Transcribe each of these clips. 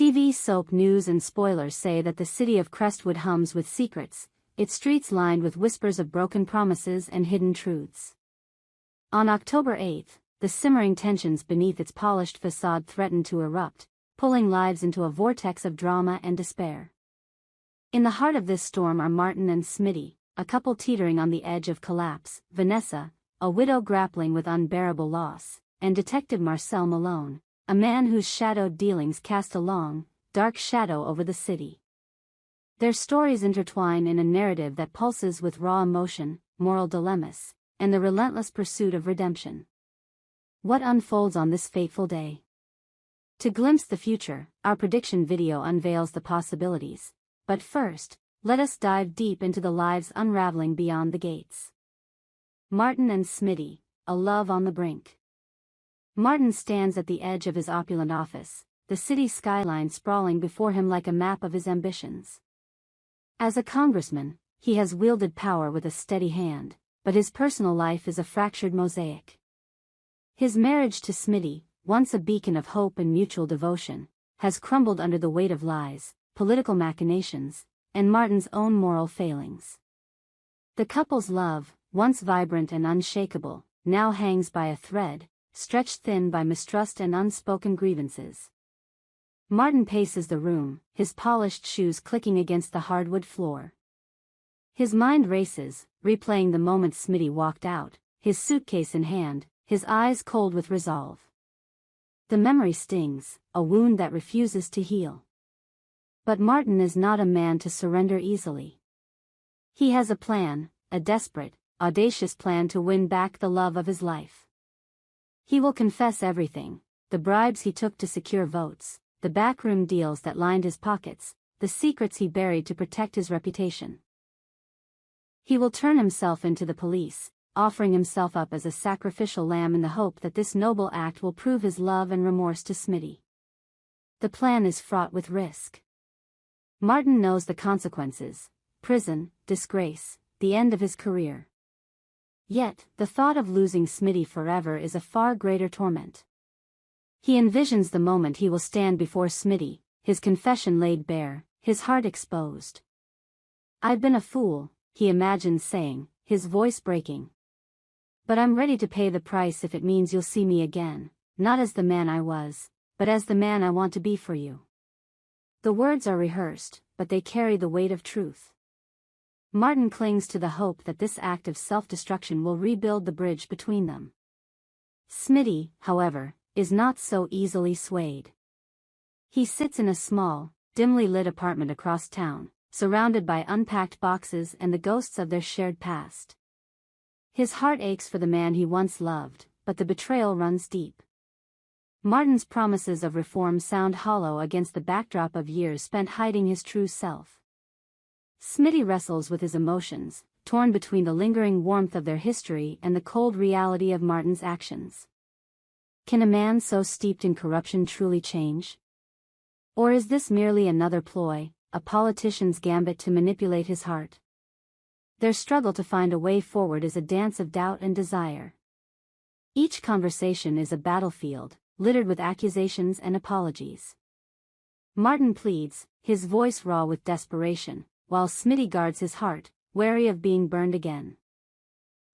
TV soap news and spoilers say that the city of Crestwood hums with secrets, its streets lined with whispers of broken promises and hidden truths. On October 8, the simmering tensions beneath its polished facade threatened to erupt, pulling lives into a vortex of drama and despair. In the heart of this storm are Martin and Smitty, a couple teetering on the edge of collapse, Vanessa, a widow grappling with unbearable loss, and Detective Marcel Malone, a man whose shadowed dealings cast a long, dark shadow over the city. Their stories intertwine in a narrative that pulses with raw emotion, moral dilemmas, and the relentless pursuit of redemption. What unfolds on this fateful day? To glimpse the future, our prediction video unveils the possibilities. But first, let us dive deep into the lives unraveling beyond the gates. Martin and Smitty, a love on the brink. Martin stands at the edge of his opulent office, the city skyline sprawling before him like a map of his ambitions. As a congressman, he has wielded power with a steady hand, but his personal life is a fractured mosaic. His marriage to Smitty, once a beacon of hope and mutual devotion, has crumbled under the weight of lies, political machinations, and Martin's own moral failings. The couple's love, once vibrant and unshakable, now hangs by a thread, stretched thin by mistrust and unspoken grievances. Martin paces the room, his polished shoes clicking against the hardwood floor. His mind races, replaying the moment Smitty walked out, his suitcase in hand, his eyes cold with resolve. The memory stings, a wound that refuses to heal. But Martin is not a man to surrender easily. He has a plan, a desperate, audacious plan to win back the love of his life. He will confess everything, the bribes he took to secure votes, the backroom deals that lined his pockets, the secrets he buried to protect his reputation. He will turn himself into the police, offering himself up as a sacrificial lamb in the hope that this noble act will prove his love and remorse to Smitty. The plan is fraught with risk. Martin knows the consequences: prison, disgrace, the end of his career. Yet, the thought of losing Smitty forever is a far greater torment. He envisions the moment he will stand before Smitty, his confession laid bare, his heart exposed. "I've been a fool," he imagines saying, his voice breaking. "But I'm ready to pay the price if it means you'll see me again, not as the man I was, but as the man I want to be for you." The words are rehearsed, but they carry the weight of truth. Martin clings to the hope that this act of self-destruction will rebuild the bridge between them. Smitty, however, is not so easily swayed. He sits in a small, dimly lit apartment across town, surrounded by unpacked boxes and the ghosts of their shared past. His heart aches for the man he once loved, but the betrayal runs deep. Martin's promises of reform sound hollow against the backdrop of years spent hiding his true self. Smitty wrestles with his emotions, torn between the lingering warmth of their history and the cold reality of Martin's actions. Can a man so steeped in corruption truly change? Or is this merely another ploy, a politician's gambit to manipulate his heart? Their struggle to find a way forward is a dance of doubt and desire. Each conversation is a battlefield, littered with accusations and apologies. Martin pleads, his voice raw with desperation, while Smitty guards his heart, wary of being burned again.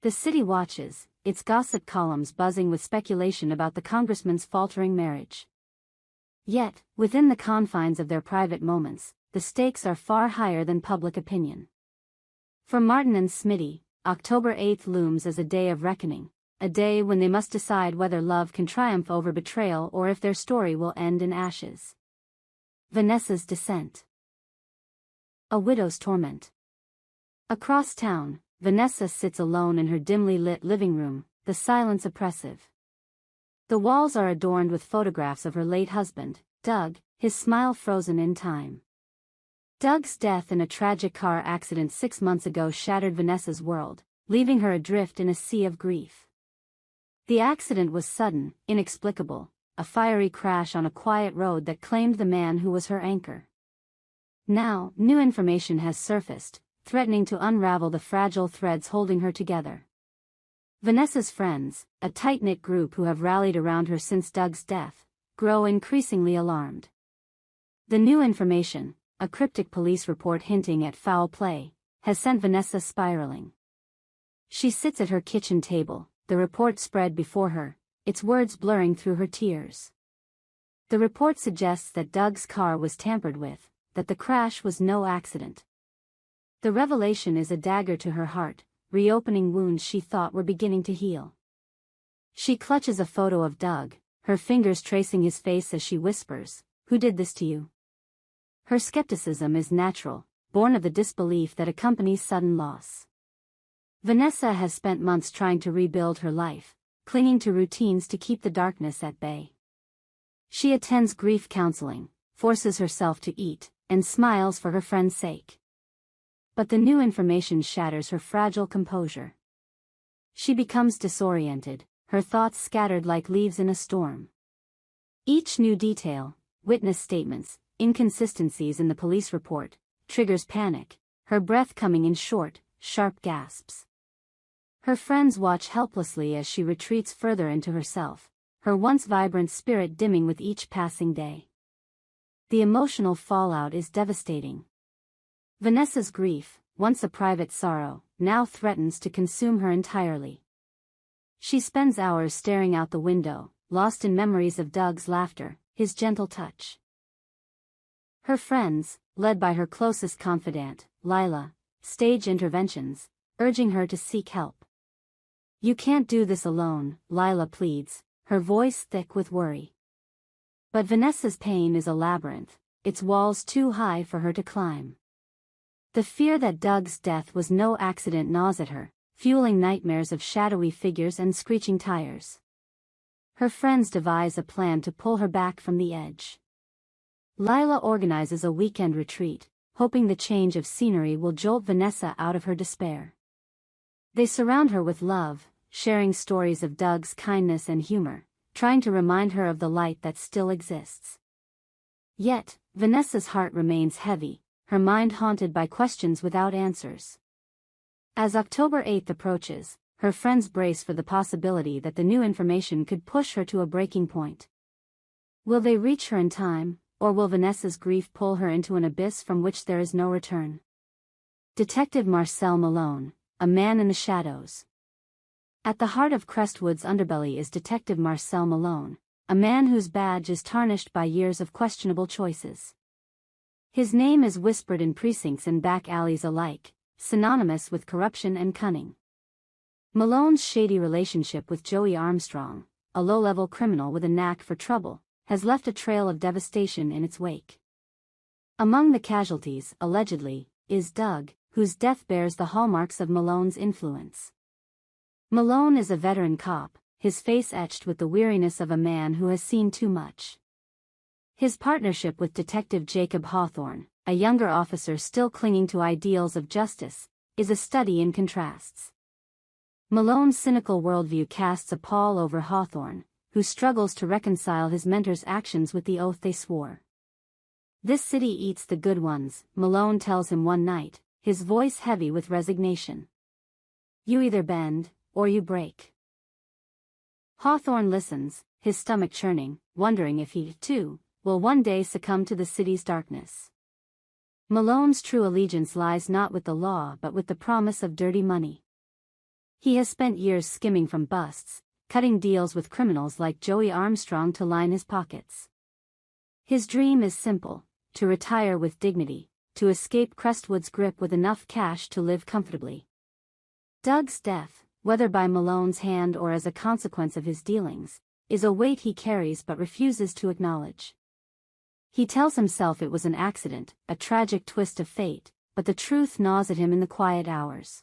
The city watches, its gossip columns buzzing with speculation about the congressman's faltering marriage. Yet, within the confines of their private moments, the stakes are far higher than public opinion. For Martin and Smitty, October 8 looms as a day of reckoning, a day when they must decide whether love can triumph over betrayal or if their story will end in ashes. Vanessa's descent. A widow's torment. Across town, Vanessa sits alone in her dimly lit living room, the silence oppressive. The walls are adorned with photographs of her late husband, Doug, his smile frozen in time. Doug's death in a tragic car accident 6 months ago shattered Vanessa's world, leaving her adrift in a sea of grief. The accident was sudden, inexplicable, a fiery crash on a quiet road that claimed the man who was her anchor. Now, new information has surfaced, threatening to unravel the fragile threads holding her together. Vanessa's friends, a tight-knit group who have rallied around her since Doug's death, grow increasingly alarmed. The new information, a cryptic police report hinting at foul play, has sent Vanessa spiraling. She sits at her kitchen table, the report spread before her, its words blurring through her tears. The report suggests that Doug's car was tampered with, that the crash was no accident. The revelation is a dagger to her heart, reopening wounds she thought were beginning to heal. She clutches a photo of Doug, her fingers tracing his face as she whispers, "Who did this to you?" Her skepticism is natural, born of the disbelief that accompanies sudden loss. Vanessa has spent months trying to rebuild her life, clinging to routines to keep the darkness at bay. She attends grief counseling, forces herself to eat, and smiles for her friend's sake. But the new information shatters her fragile composure. She becomes disoriented, her thoughts scattered like leaves in a storm. Each new detail, witness statements, inconsistencies in the police report, triggers panic, her breath coming in short, sharp gasps. Her friends watch helplessly as she retreats further into herself, her once vibrant spirit dimming with each passing day. The emotional fallout is devastating. Vanessa's grief, once a private sorrow, now threatens to consume her entirely. She spends hours staring out the window, lost in memories of Doug's laughter, his gentle touch. Her friends, led by her closest confidant, Lila, stage interventions, urging her to seek help. "You can't do this alone," Lila pleads, her voice thick with worry. But Vanessa's pain is a labyrinth, its walls too high for her to climb. The fear that Doug's death was no accident gnaws at her, fueling nightmares of shadowy figures and screeching tires. Her friends devise a plan to pull her back from the edge. Lila organizes a weekend retreat, hoping the change of scenery will jolt Vanessa out of her despair. They surround her with love, sharing stories of Doug's kindness and humor, trying to remind her of the light that still exists. Yet, Vanessa's heart remains heavy, her mind haunted by questions without answers. As October 8 approaches, her friends brace for the possibility that the new information could push her to a breaking point. Will they reach her in time, or will Vanessa's grief pull her into an abyss from which there is no return? Detective Marcel Malone, a man in the shadows. At the heart of Crestwood's underbelly is Detective Marcel Malone, a man whose badge is tarnished by years of questionable choices. His name is whispered in precincts and back alleys alike, synonymous with corruption and cunning. Malone's shady relationship with Joey Armstrong, a low-level criminal with a knack for trouble, has left a trail of devastation in its wake. Among the casualties, allegedly, is Doug, whose death bears the hallmarks of Malone's influence. Malone is a veteran cop, his face etched with the weariness of a man who has seen too much. His partnership with Detective Jacob Hawthorne, a younger officer still clinging to ideals of justice, is a study in contrasts. Malone's cynical worldview casts a pall over Hawthorne, who struggles to reconcile his mentor's actions with the oath they swore. "This city eats the good ones," Malone tells him one night, his voice heavy with resignation. "You either bend, or you break." Hawthorne listens, his stomach churning, wondering if he, too, will one day succumb to the city's darkness. Malone's true allegiance lies not with the law but with the promise of dirty money. He has spent years skimming from busts, cutting deals with criminals like Joey Armstrong to line his pockets. His dream is simple: to retire with dignity, to escape Crestwood's grip with enough cash to live comfortably. Doug's death, whether by Malone's hand or as a consequence of his dealings, is a weight he carries but refuses to acknowledge. He tells himself it was an accident, a tragic twist of fate, but the truth gnaws at him in the quiet hours.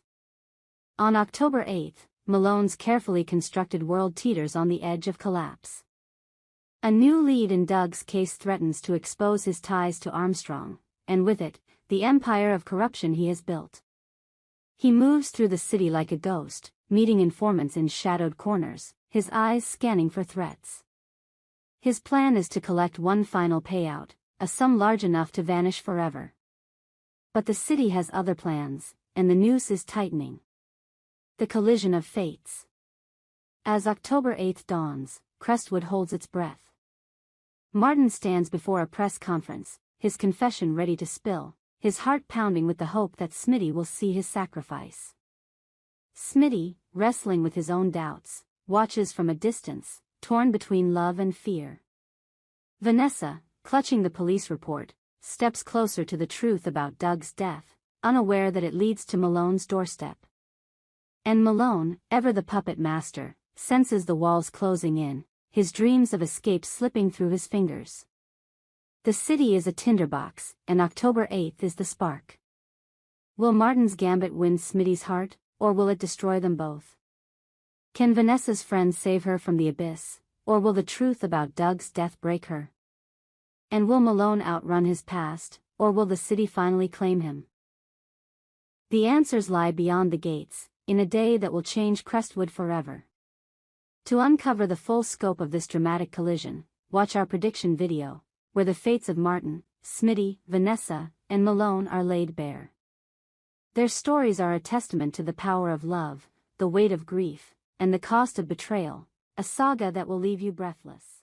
On October 8, Malone's carefully constructed world teeters on the edge of collapse. A new lead in Doug's case threatens to expose his ties to Armstrong, and with it, the empire of corruption he has built. He moves through the city like a ghost, meeting informants in shadowed corners, his eyes scanning for threats. His plan is to collect one final payout, a sum large enough to vanish forever. But the city has other plans, and the noose is tightening. The collision of fates. As October 8 dawns, Crestwood holds its breath. Martin stands before a press conference, his confession ready to spill, his heart pounding with the hope that Smitty will see his sacrifice. Smitty, wrestling with his own doubts, watches from a distance, torn between love and fear. Vanessa, clutching the police report, steps closer to the truth about Doug's death, unaware that it leads to Malone's doorstep. And Malone, ever the puppet master, senses the walls closing in, his dreams of escape slipping through his fingers. The city is a tinderbox, and October 8th is the spark. Will Martin's gambit win Smitty's heart, or will it destroy them both? Can Vanessa's friends save her from the abyss, or will the truth about Doug's death break her? And will Malone outrun his past, or will the city finally claim him? The answers lie beyond the gates, in a day that will change Crestwood forever. To uncover the full scope of this dramatic collision, watch our prediction video, where the fates of Martin, Smitty, Vanessa, and Malone are laid bare. Their stories are a testament to the power of love, the weight of grief, and the cost of betrayal, a saga that will leave you breathless.